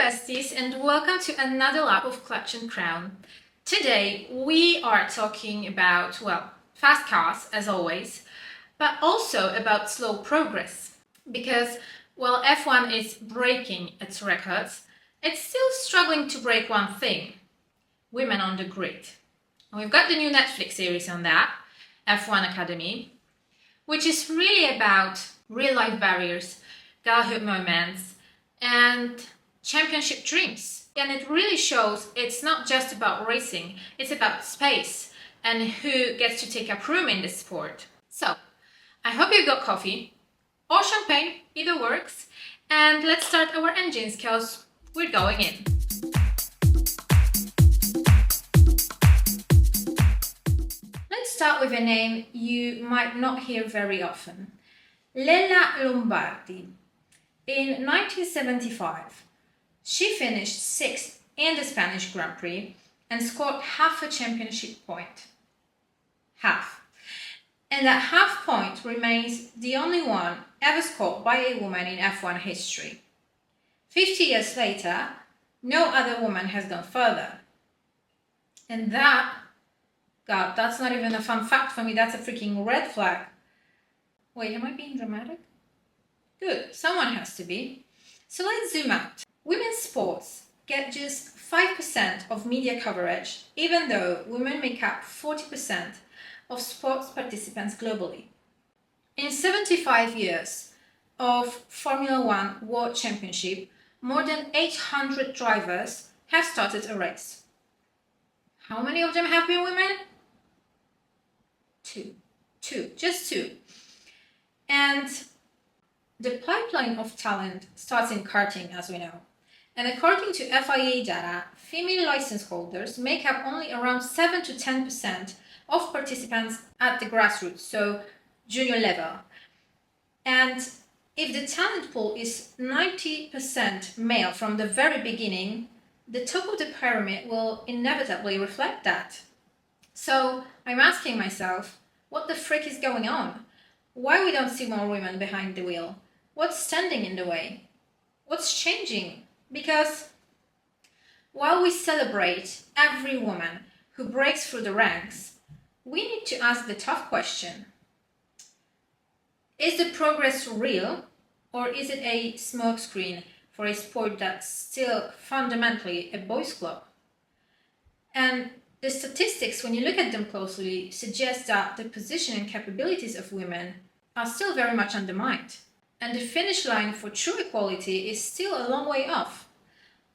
besties, and welcome to another lap of Clutch and Crown. Today we are talking about, fast cars as always, but also about slow progress. Because while F1 is breaking its records, it's still struggling to break one thing: women on the grid. And we've got the new Netflix series on that, F1 Academy, which is really about real-life barriers, girlhood moments, and championship dreams. And it really shows it's not just about racing, it's about space and who gets to take up room in this sport. So, I hope you've got coffee or champagne, either works, and let's start our engines because we're going in. Let's start with a name you might not hear very often. Lella Lombardi. In 1975, she finished 6th in the Spanish Grand Prix and scored half a championship point. Half. And that half point remains the only one ever scored by a woman in F1 history. 50 years later, no other woman has gone further. And that's not even a fun fact for me, that's a freaking red flag. Wait, am I being dramatic? Good, someone has to be. So let's zoom out. Women's sports get just 5% of media coverage, even though women make up 40% of sports participants globally. In 75 years of Formula One World Championship, more than 800 drivers have started a race. How many of them have been women? Just two. And the pipeline of talent starts in karting, as we know. And according to FIA data, female license holders make up only around 7 to 10% of participants at the grassroots, so junior level. And if the talent pool is 90% male from the very beginning, the top of the pyramid will inevitably reflect that. So I'm asking myself, what the frick is going on? Why we don't see more women behind the wheel? What's standing in the way? What's changing? Because while we celebrate every woman who breaks through the ranks, we need to ask the tough question. Is the progress real, or is it a smokescreen for a sport that's still fundamentally a boys' club? And the statistics, when you look at them closely, suggest that the position and capabilities of women are still very much undermined. And the finish line for true equality is still a long way off.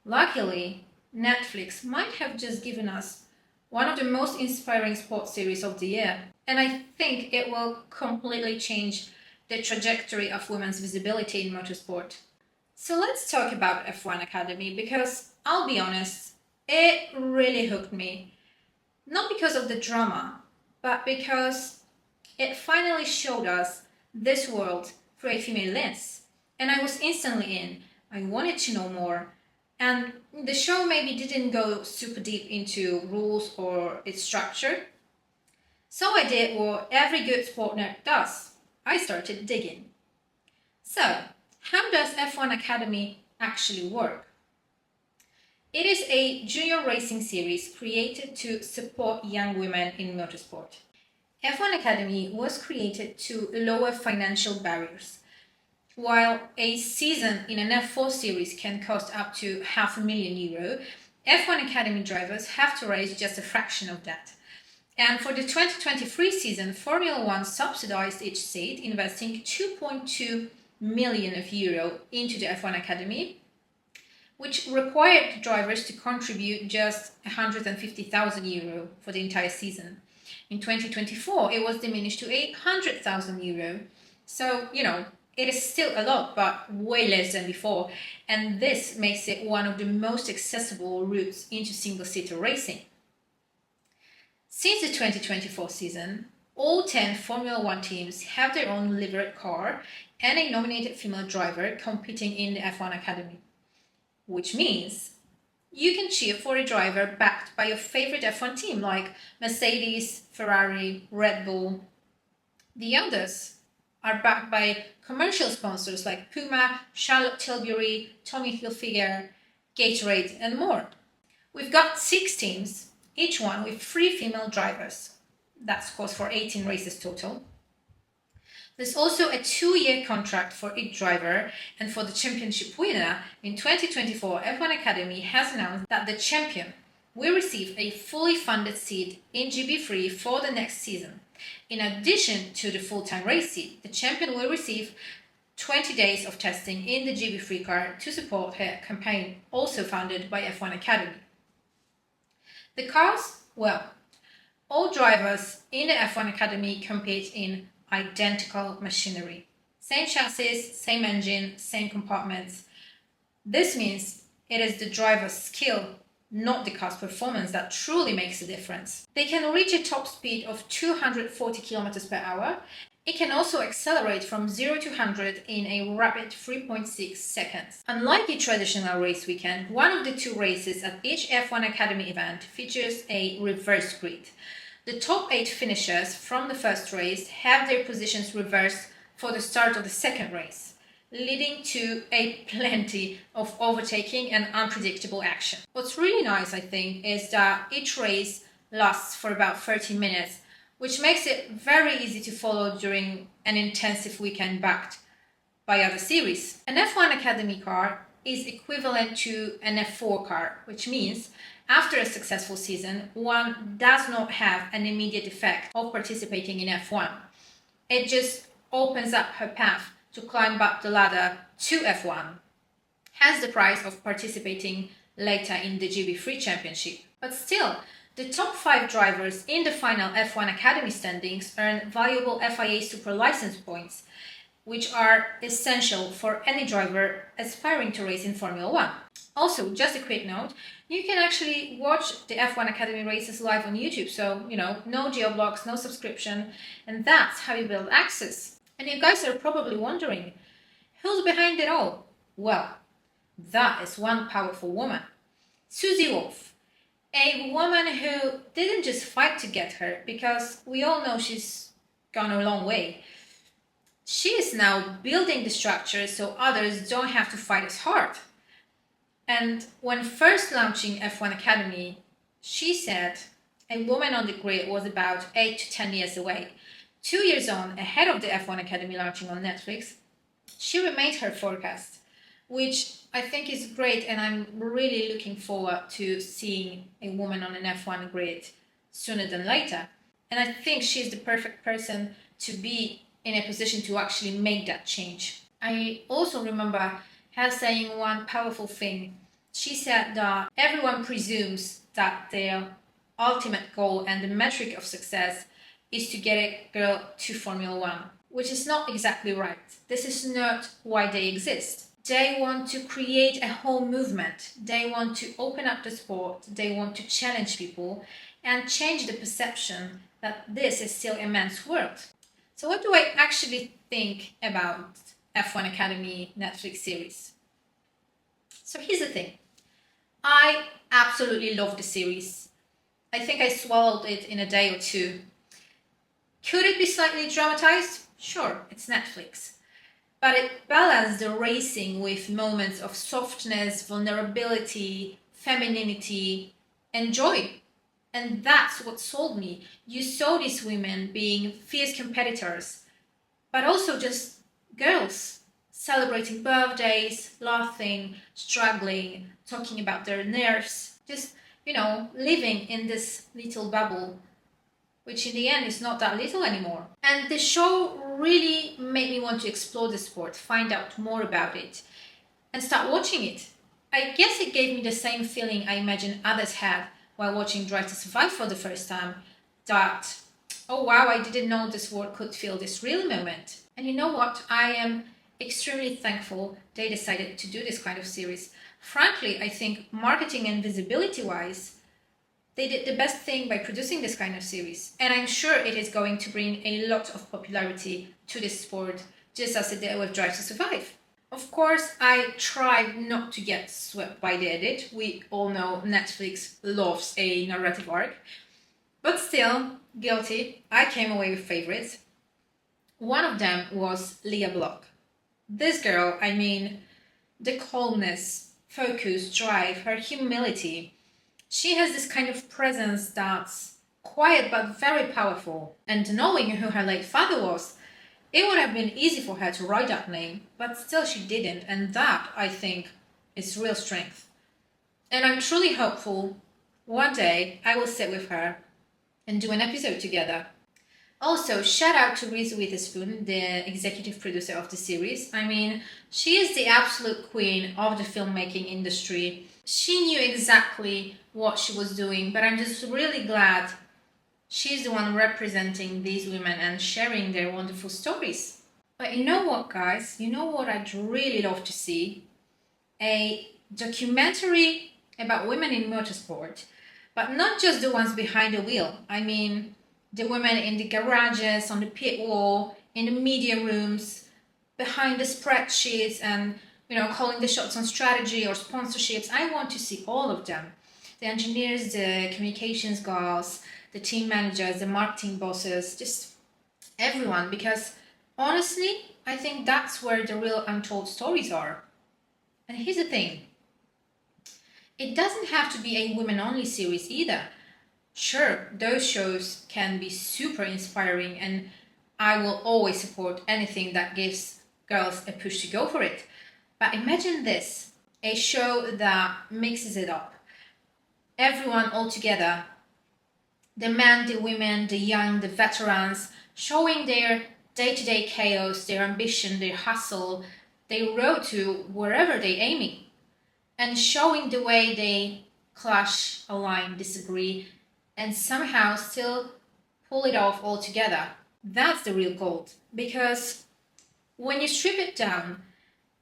Luckily, Netflix might have just given us one of the most inspiring sports series of the year, and I think it will completely change the trajectory of women's visibility in motorsport. So let's talk about F1 Academy, because I'll be honest, it really hooked me. Not because of the drama, but because it finally showed us this world through a female lens. And I was instantly in. I wanted to know more. And the show maybe didn't go super deep into rules or its structure. So I did what every good sport nerd does. I started digging. So, how does F1 Academy actually work? It is a junior racing series created to support young women in motorsport. F1 Academy was created to lower financial barriers. While a season in an F4 series can cost up to €500,000, F1 Academy drivers have to raise just a fraction of that. And for the 2023 season, Formula One subsidized each seat, investing €2.2 million into the F1 Academy, which required the drivers to contribute just €150,000 for the entire season. In 2024, it was diminished to €100,000. So, it is still a lot, but way less than before. And this makes it one of the most accessible routes into single-seater racing. Since the 2024 season, all 10 Formula One teams have their own livered car and a nominated female driver competing in the F1 Academy. Which means you can cheer for a driver backed by your favorite F1 team like Mercedes, Ferrari, Red Bull. The others are backed by commercial sponsors like Puma, Charlotte Tilbury, Tommy Hilfiger, Gatorade, and more. We've got 6 teams, each one with 3 female drivers. That scores for 18 races total. There's also a 2-year contract for each driver, and for the championship winner, in 2024, F1 Academy has announced that the champion will receive a fully funded seat in GB3 for the next season. In addition to the full-time race seat, the champion will receive 20 days of testing in the GB3 car to support her campaign, also funded by F1 Academy. The cars, well, all drivers in the F1 Academy compete in identical machinery. Same chassis, same engine, same compartments. This means it is the driver's skill, not the car's performance, that truly makes a difference. They can reach a top speed of 240 km per hour. It can also accelerate from 0 to 100 in a rapid 3.6 seconds. Unlike a traditional race weekend, one of the 2 races at each F1 Academy event features a reverse grid. The top 8 finishers from the first race have their positions reversed for the start of the second race, leading to a plenty of overtaking and unpredictable action. What's really nice, I think, is that each race lasts for about 30 minutes, which makes it very easy to follow during an intensive weekend backed by other series. An F1 Academy car is equivalent to an F4 car, which means after a successful season, one does not have an immediate effect of participating in F1. It just opens up her path to climb up the ladder to F1, hence the price of participating later in the GB3 Championship. But still, the top 5 drivers in the final F1 Academy standings earn valuable FIA Super License points, which are essential for any driver aspiring to race in Formula 1. Also, just a quick note, you can actually watch the F1 Academy races live on YouTube, so, no geo-blocks, no subscription, and that's how you build access. And you guys are probably wondering, who's behind it all? Well, that is one powerful woman, Susie Wolff, a woman who didn't just fight to get her, because we all know she's gone a long way. She is now building the structure so others don't have to fight as hard. And when first launching F1 Academy, she said a woman on the grid was about 8 to 10 years away. 2 years on, ahead of the F1 Academy launching on Netflix, she remade her forecast, which I think is great, and I'm really looking forward to seeing a woman on an F1 grid sooner than later. And I think she's the perfect person to be in a position to actually make that change. I also remember her saying one powerful thing. She said that everyone presumes that their ultimate goal and the metric of success is to get a girl to Formula 1, which is not exactly right. This is not why they exist. They want to create a whole movement. They want to open up the sport. They want to challenge people and change the perception that this is still a men's world. So what do I actually think about F1 Academy Netflix series? So here's the thing. I absolutely love the series. I think I swallowed it in a day or 2. Could it be slightly dramatized? Sure, it's Netflix. But it balanced the racing with moments of softness, vulnerability, femininity, and joy. And that's what sold me. You saw these women being fierce competitors, but also just girls, celebrating birthdays, laughing, struggling, talking about their nerves, just, living in this little bubble, which in the end is not that little anymore. And the show really made me want to explore the sport, find out more about it, and start watching it. I guess it gave me the same feeling I imagine others had while watching Drive to Survive for the first time, that, oh wow, I didn't know this world could feel this real moment. And you know what? I am extremely thankful they decided to do this kind of series. Frankly, I think marketing and visibility-wise, they did the best thing by producing this kind of series. And I'm sure it is going to bring a lot of popularity to this sport, just as it did with Drive to Survive. Of course, I tried not to get swept by the edit. We all know Netflix loves a narrative arc. But still, guilty, I came away with favorites. One of them was Leah Block. This girl, the calmness, focus, drive, her humility. She has this kind of presence that's quiet but very powerful. And knowing who her late father was, it would have been easy for her to write that name, but still she didn't. And that, I think, is real strength. And I'm truly hopeful one day I will sit with her and do an episode together. Also, shout out to Reese Witherspoon, the executive producer of the series. I mean, she is the absolute queen of the filmmaking industry. She knew exactly what she was doing, but I'm just really glad she's the one representing these women and sharing their wonderful stories. But you know what, guys? You know what I'd really love to see? A documentary about women in motorsport, but not just the ones behind the wheel. I mean, the women in the garages, on the pit wall, in the media rooms, behind the spreadsheets and, calling the shots on strategy or sponsorships. I want to see all of them. The engineers, the communications girls, the team managers, the marketing bosses, just everyone. Because honestly, I think that's where the real untold stories are. And here's the thing. It doesn't have to be a women-only series either. Sure, those shows can be super inspiring, and I will always support anything that gives girls a push to go for it. But imagine this, a show that mixes it up. Everyone all together, the men, the women, the young, the veterans, showing their day-to-day chaos, their ambition, their hustle, their road to wherever they're aiming, and showing the way they clash, align, disagree, and somehow still pull it off all together. That's the real gold. Because when you strip it down,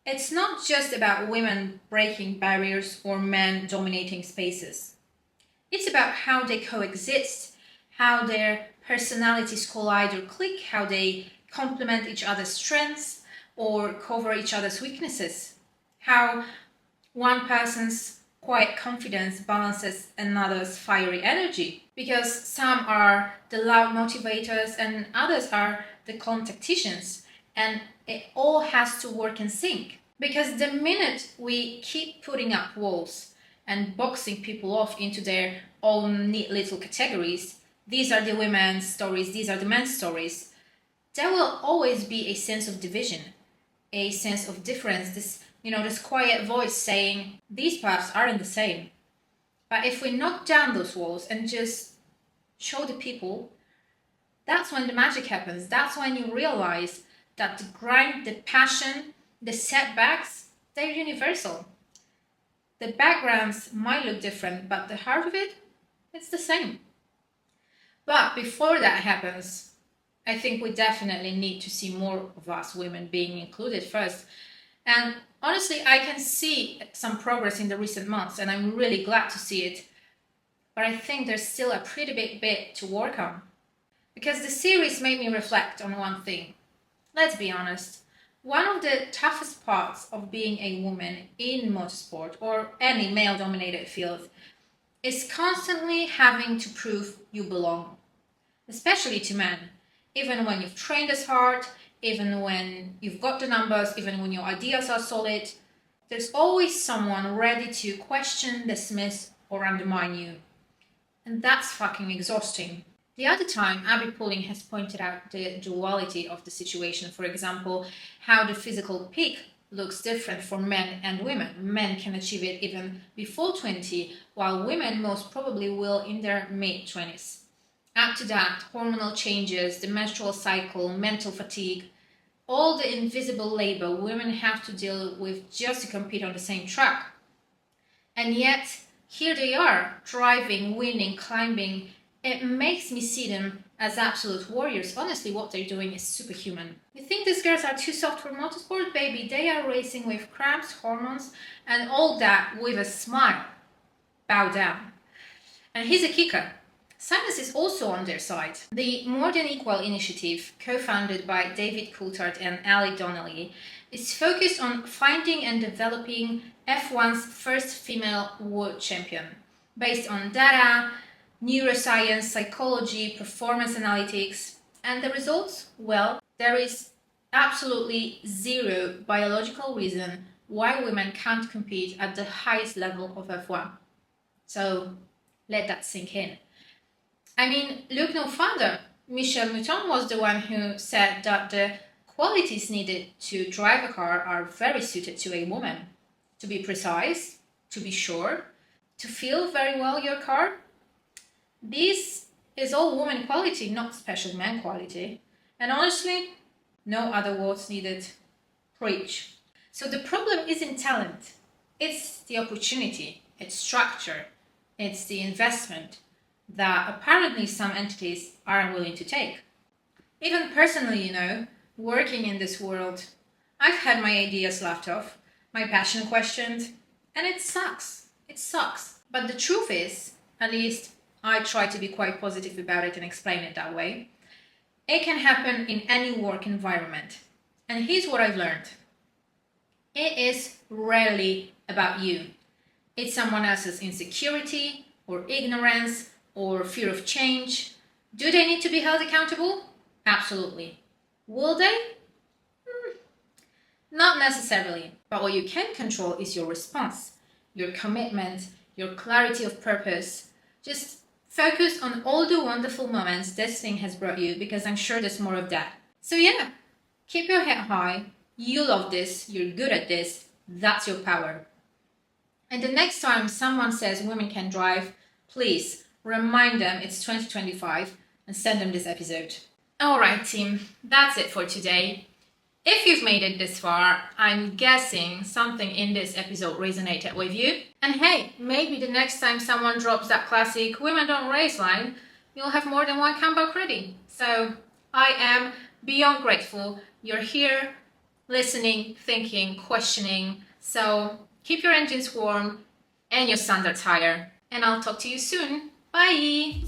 it's not just about women breaking barriers or men dominating spaces. It's about how they coexist, how their personalities collide or click, how they complement each other's strengths or cover each other's weaknesses, how one person's quiet confidence balances another's fiery energy, because some are the loud motivators and others are the calm tacticians, and it all has to work in sync. Because the minute we keep putting up walls and boxing people off into their own neat little categories, these are the women's stories, these are the men's stories, there will always be a sense of division, a sense of difference, this quiet voice saying, these paths aren't the same. But if we knock down those walls and just show the people, that's when the magic happens. That's when you realize that the grind, the passion, the setbacks, they're universal. The backgrounds might look different, but the heart of it, it's the same. But before that happens, I think we definitely need to see more of us women being included first. And honestly, I can see some progress in the recent months, and I'm really glad to see it. But I think there's still a pretty big bit to work on. Because the series made me reflect on one thing. Let's be honest. One of the toughest parts of being a woman in motorsport or any male-dominated field is constantly having to prove you belong, especially to men, even when you've trained as hard, even when you've got the numbers, even when your ideas are solid. There's always someone ready to question, dismiss, or undermine you. And that's fucking exhausting. The other time, Abby Pulling has pointed out the duality of the situation. For example, how the physical peak looks different for men and women. Men can achieve it even before 20, while women most probably will in their mid-20s. Add to that hormonal changes, the menstrual cycle, mental fatigue, all the invisible labor women have to deal with just to compete on the same track. And yet, here they are, driving, winning, climbing. It makes me see them as absolute warriors. Honestly, what they're doing is superhuman. You think these girls are too soft for motorsport? Baby, they are racing with cramps, hormones, and all that with a smile. Bow down. And here's a kicker. Science is also on their side. The More Than Equal initiative, co-founded by David Coulthard and Ali Donnelly, is focused on finding and developing F1's first female world champion, based on data, neuroscience, psychology, performance analytics. And the results? Well, there is absolutely zero biological reason why women can't compete at the highest level of F1. So let that sink in. I mean, look no further. Michel Mouton was the one who said that the qualities needed to drive a car are very suited to a woman. To be precise, to be sure, to feel very well your car. This is all woman quality, not special man quality. And honestly, no other words needed. Preach. So the problem isn't talent, it's the opportunity, it's structure, it's the investment that apparently some entities aren't willing to take. Even personally, working in this world, I've had my ideas laughed off, my passion questioned, and it sucks. It sucks. But the truth is, at least I try to be quite positive about it and explain it that way, it can happen in any work environment. And here's what I've learned. It is rarely about you. It's someone else's insecurity or ignorance or fear of change. Do they need to be held accountable? Absolutely. Will they? Not necessarily. But what you can control is your response, your commitment, your clarity of purpose. Just focus on all the wonderful moments this thing has brought you, because I'm sure there's more of that. So yeah, keep your head high. You love this, you're good at this, that's your power. And the next time someone says women can drive, please remind them it's 2025 and send them this episode. Alright team, that's it for today. If you've made it this far, I'm guessing something in this episode resonated with you. And hey, maybe the next time someone drops that classic "women don't race" line, you'll have more than one comeback ready. So I am beyond grateful you're here, listening, thinking, questioning. So keep your engines warm and your standards higher. And I'll talk to you soon. Bye!